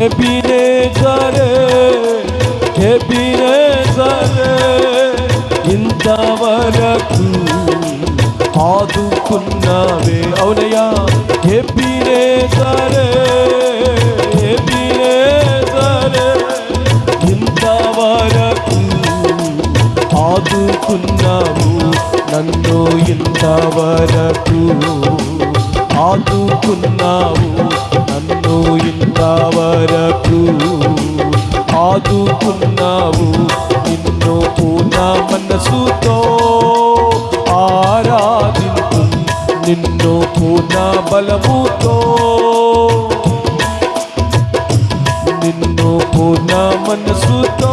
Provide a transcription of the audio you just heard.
ఎబినేజరే ఎబినేజరే ఇంతవరకు ఆదుకున్నావే. అవునయ్యా ఎబినేజరే ఎబినేజరే ఇంతవరకు ఆదుకున్నావు నన్ను, ఇంతవరకు ఆదుకున్నావు నన్ను, ఇంతవరకు ఆదుకున్నావు. నిన్ను పూర్ణ మనసుతో ఆరాధింతు, నిన్ను పూర్ణ బలముతో, నిన్ను పూర్ణ మనసుతో